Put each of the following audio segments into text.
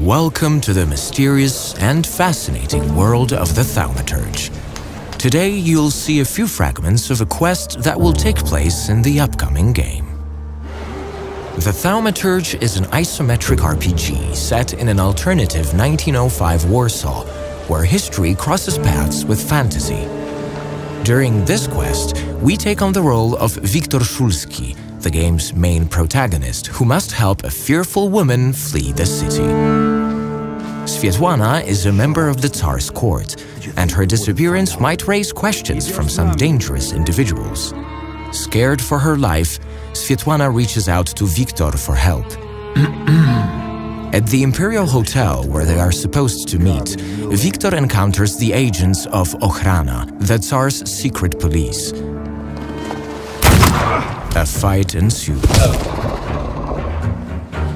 Welcome to the mysterious and fascinating world of the Thaumaturge. Today you'll see a few fragments of a quest that will take place in the upcoming game. The Thaumaturge is an isometric RPG set in an alternative 1905 Warsaw, where history crosses paths with fantasy. During this quest, we take on the role of Wiktor Szulski, the game's main protagonist, who must help a fearful woman flee the city. Swietłana is a member of the Tsar's court, and her disappearance might raise questions from some dangerous individuals. Scared for her life, Swietłana reaches out to Wiktor for help. At the Imperial Hotel where they are supposed to meet, Wiktor encounters the agents of Ochrana, the Tsar's secret police. A fight ensues.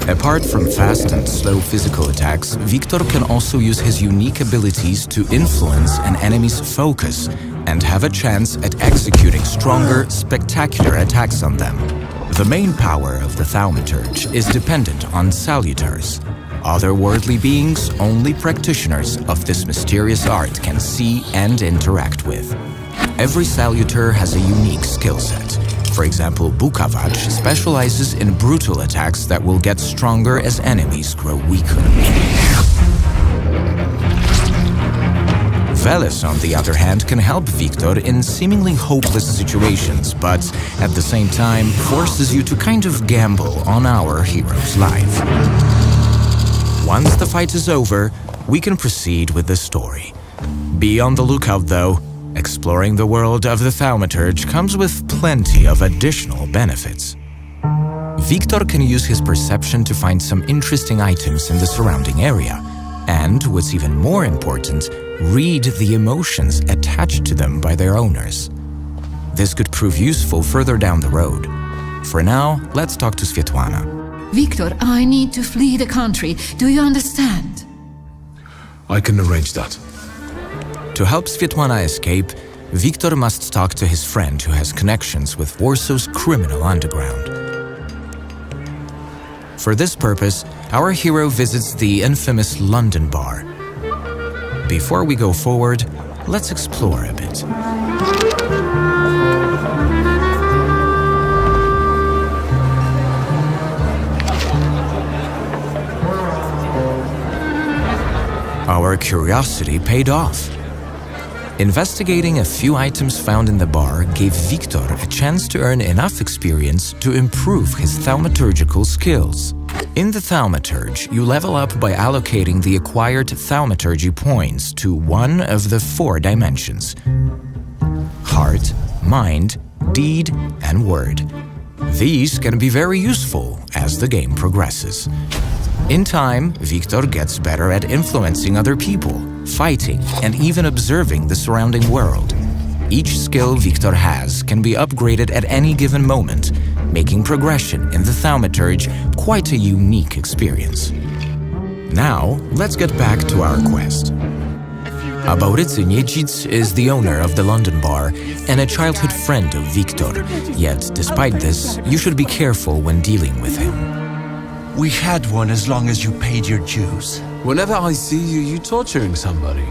Apart from fast and slow physical attacks, Wiktor can also use his unique abilities to influence an enemy's focus and have a chance at executing stronger, spectacular attacks on them. The main power of the Thaumaturge is dependent on salutars, otherworldly beings only practitioners of this mysterious art can see and interact with. Every salutar has a unique skill set. For example, Bukavach specializes in brutal attacks that will get stronger as enemies grow weaker. Veles, on the other hand, can help Wiktor in seemingly hopeless situations, but at the same time forces you to kind of gamble on our hero's life. Once the fight is over, we can proceed with the story. Be on the lookout though. Exploring the world of the Thaumaturge comes with plenty of additional benefits. Wiktor can use his perception to find some interesting items in the surrounding area, and, what's even more important, read the emotions attached to them by their owners. This could prove useful further down the road. For now, let's talk to Swietłana. Wiktor, I need to flee the country. Do you understand? I can arrange that. To help Swietłana escape, Wiktor must talk to his friend who has connections with Warsaw's criminal underground. For this purpose, our hero visits the infamous London bar. Before we go forward, let's explore a bit. Our curiosity paid off. Investigating a few items found in the bar gave Wiktor a chance to earn enough experience to improve his thaumaturgical skills. In the Thaumaturge, you level up by allocating the acquired thaumaturgy points to one of the 4 dimensions: heart, mind, deed, and word. These can be very useful as the game progresses. In time, Wiktor gets better at influencing other people, fighting, and even observing the surrounding world. Each skill Wiktor has can be upgraded at any given moment, making progression in the Thaumaturge quite a unique experience. Now, let's get back to our quest. Abaurycy is the owner of the London bar and a childhood friend of Wiktor, yet despite this, you should be careful when dealing with him. We had one as long as you paid your dues. Whenever I see you, you torturing somebody.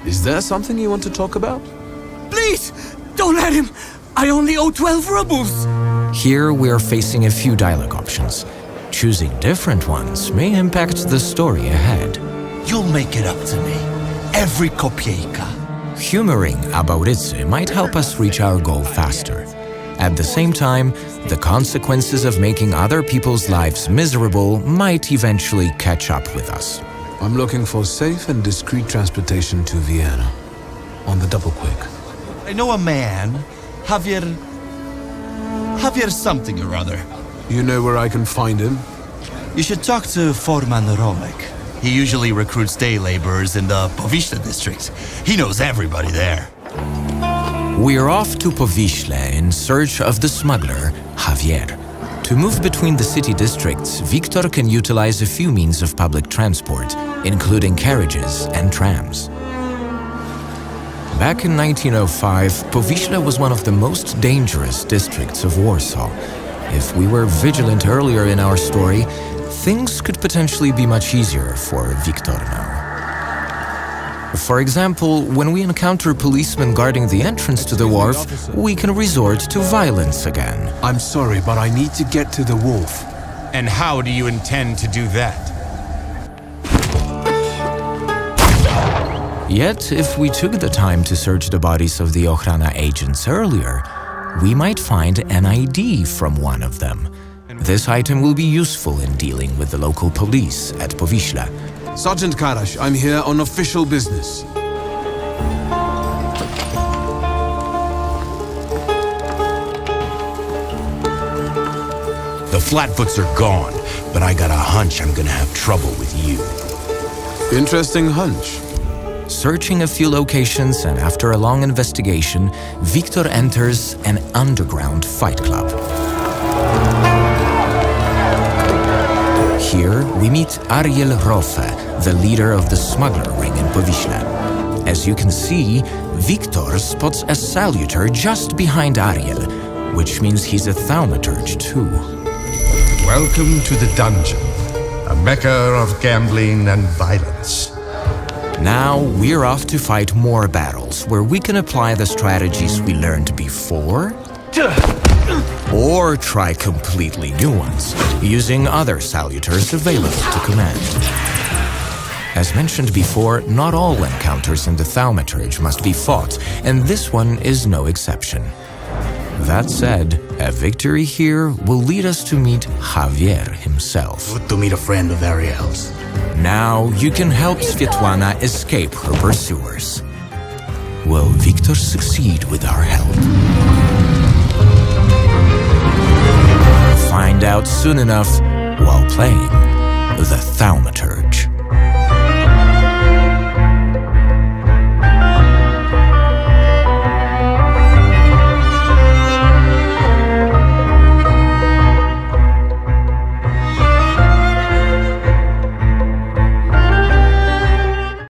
Is there something you want to talk about? Please, don't let him! I only owe 12 rubles! Here we are facing a few dialogue options. Choosing different ones may impact the story ahead. You'll make it up to me. Every kopiejka. Humoring Abaurycy might help us reach our goal faster. At the same time, the consequences of making other people's lives miserable might eventually catch up with us. I'm looking for safe and discreet transportation to Vienna. On the double quick. I know a man, Javier something or other. You know where I can find him? You should talk to Foreman Romek. He usually recruits day laborers in the Powiśle district. He knows everybody there. We're off to Powiśle in search of the smuggler, Javier. To move between the city districts, Wiktor can utilize a few means of public transport, including carriages and trams. Back in 1905, Powiśle was one of the most dangerous districts of Warsaw. If we were vigilant earlier in our story, things could potentially be much easier for Victor now. For example, when we encounter policemen guarding the entrance to the wharf, we can resort to violence again. I'm sorry, but I need to get to the wharf. And how do you intend to do that? Yet, if we took the time to search the bodies of the Ochrana agents earlier, we might find an ID from one of them. This item will be useful in dealing with the local police at Powiśle. Sergeant Karash, I'm here on official business. The Flatfoots are gone, but I got a hunch I'm gonna have trouble with you. Interesting hunch. Searching a few locations and after a long investigation, Victor enters an underground fight club. Here, we meet Ariel Rofe, the leader of the smuggler ring in Powiśle. As you can see, Victor spots a saluter just behind Ariel, which means he's a thaumaturge too. Welcome to the dungeon, a mecca of gambling and violence. Now, we're off to fight more battles where we can apply the strategies we learned before, or try completely new ones, using other saluters available to command. As mentioned before, not all encounters in the Thaumaturge must be fought, and this one is no exception. That said, a victory here will lead us to meet Javier himself. Good to meet a friend of Ariel's. Now you can help Svetlana escape her pursuers. Will Victor succeed with our help? Find out soon enough while playing the Thaumaturge.